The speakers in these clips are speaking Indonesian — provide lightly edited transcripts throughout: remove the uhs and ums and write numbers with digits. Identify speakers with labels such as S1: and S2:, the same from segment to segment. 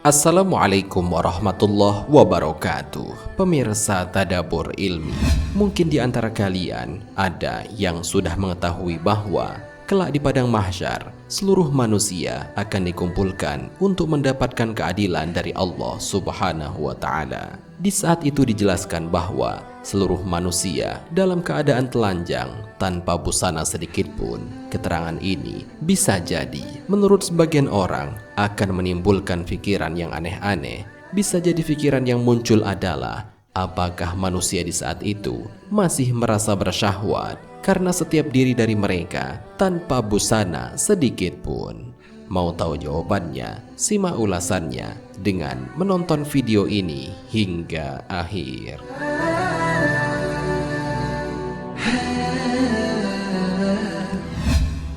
S1: Assalamualaikum warahmatullahi wabarakatuh. Pemirsa Tadabbur Ilmi, mungkin di antara kalian ada yang sudah mengetahui bahwa kelak di padang mahsyar seluruh manusia akan dikumpulkan untuk mendapatkan keadilan dari Allah Subhanahu wa Ta'ala. Di saat itu dijelaskan bahwa seluruh manusia dalam keadaan telanjang tanpa busana sedikit pun. Keterangan ini bisa jadi menurut sebagian orang akan menimbulkan pikiran yang aneh-aneh. Bisa jadi pikiran yang muncul adalah, apakah manusia di saat itu masih merasa bersyahwat karena setiap diri dari mereka tanpa busana sedikit pun? Mau tahu jawabannya? Simak ulasannya dengan menonton video ini hingga akhir.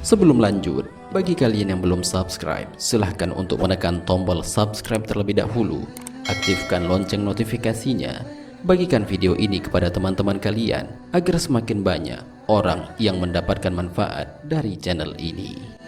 S1: Sebelum lanjut, bagi kalian yang belum subscribe, silahkan untuk menekan tombol subscribe terlebih dahulu. Aktifkan lonceng notifikasinya. Bagikan video ini kepada teman-teman kalian agar semakin banyak orang yang mendapatkan manfaat dari channel ini.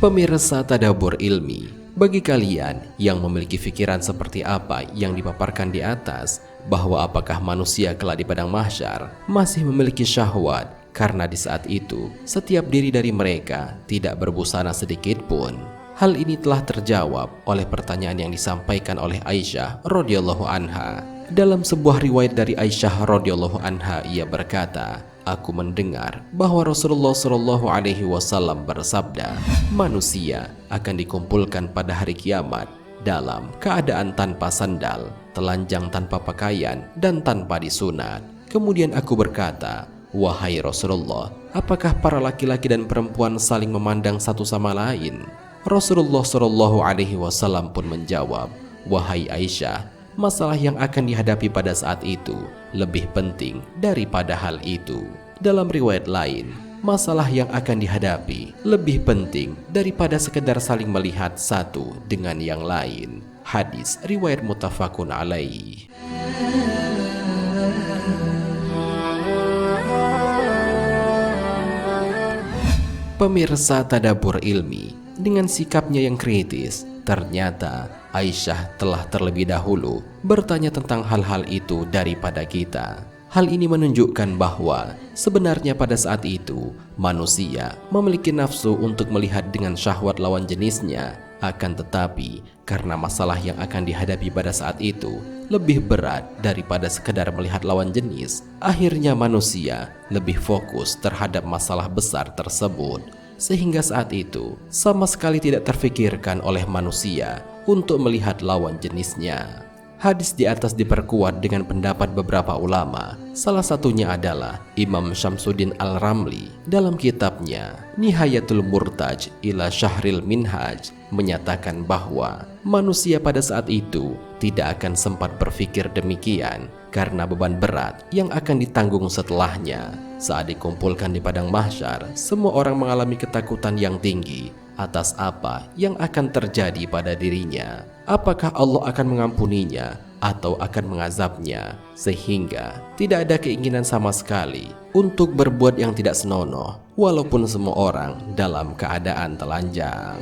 S1: Pemirsa Tadabbur Ilmi, bagi kalian yang memiliki pikiran seperti apa yang dipaparkan di atas, bahwa apakah manusia kelak di padang mahsyar masih memiliki syahwat karena di saat itu setiap diri dari mereka tidak berbusana sedikit pun. Hal ini telah terjawab oleh pertanyaan yang disampaikan oleh Aisyah radhiyallahu anha. Dalam sebuah riwayat dari Aisyah radhiyallahu anha, ia berkata, "Aku mendengar bahwa Rasulullah Shallallahu Alaihi Wasallam bersabda, manusia akan dikumpulkan pada hari kiamat dalam keadaan tanpa sandal, telanjang tanpa pakaian, dan tanpa disunat." Kemudian aku berkata, "Wahai Rasulullah, apakah para laki-laki dan perempuan saling memandang satu sama lain?" Rasulullah Shallallahu Alaihi Wasallam pun menjawab, "Wahai Aisyah, masalah yang akan dihadapi pada saat itu lebih penting daripada hal itu." Dalam riwayat lain, masalah yang akan dihadapi lebih penting daripada sekedar saling melihat satu dengan yang lain. Hadis riwayat muttafaqun alaih. Pemirsa Tadabbur Ilmi, dengan sikapnya yang kritis, ternyata Aisyah telah terlebih dahulu bertanya tentang hal-hal itu daripada kita. Hal ini menunjukkan bahwa sebenarnya pada saat itu manusia memiliki nafsu untuk melihat dengan syahwat lawan jenisnya. Akan tetapi karena masalah yang akan dihadapi pada saat itu lebih berat daripada sekedar melihat lawan jenis, akhirnya manusia lebih fokus terhadap masalah besar tersebut, sehingga saat itu sama sekali tidak terfikirkan oleh manusia untuk melihat lawan jenisnya. Hadis di atas diperkuat dengan pendapat beberapa ulama. Salah satunya adalah Imam Syamsuddin Al-Ramli dalam kitabnya Nihayatul Murtaj ila Syahril Minhaj menyatakan bahwa manusia pada saat itu tidak akan sempat berpikir demikian karena beban berat yang akan ditanggung setelahnya. Saat dikumpulkan di padang mahsyar, semua orang mengalami ketakutan yang tinggi atas apa yang akan terjadi pada dirinya. Apakah Allah akan mengampuninya atau akan mengazabnya, sehingga tidak ada keinginan sama sekali untuk berbuat yang tidak senonoh, walaupun semua orang dalam keadaan telanjang.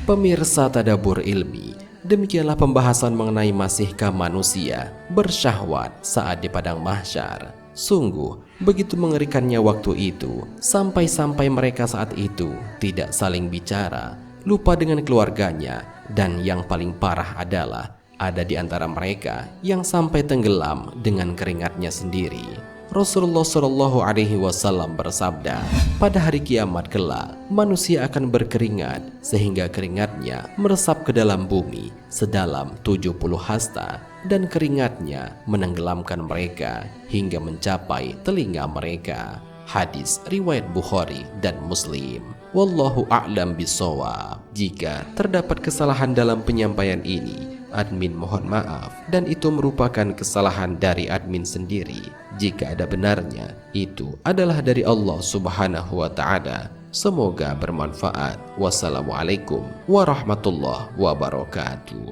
S1: Pemirsa Tadabbur Ilmi, demikianlah pembahasan mengenai masihkah manusia bersyahwat saat di padang mahsyar. Sungguh begitu mengerikannya waktu itu, sampai-sampai mereka saat itu tidak saling bicara, lupa dengan keluarganya, dan yang paling parah adalah ada di antara mereka yang sampai tenggelam dengan keringatnya sendiri. Rasulullah Shallallahu Alaihi Wasallam bersabda, pada hari kiamat kelak manusia akan berkeringat sehingga keringatnya meresap ke dalam bumi sedalam 70 hasta, dan keringatnya menenggelamkan mereka hingga mencapai telinga mereka. Hadis riwayat Bukhari dan Muslim. Wallahu a'lam bishawab. Jika terdapat kesalahan dalam penyampaian ini, admin mohon maaf, dan itu merupakan kesalahan dari admin sendiri. Jika ada benarnya, itu adalah dari Allah Subhanahu wa Ta'ala. Semoga bermanfaat. Wassalamualaikum warahmatullahi wabarakatuh.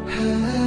S2: ha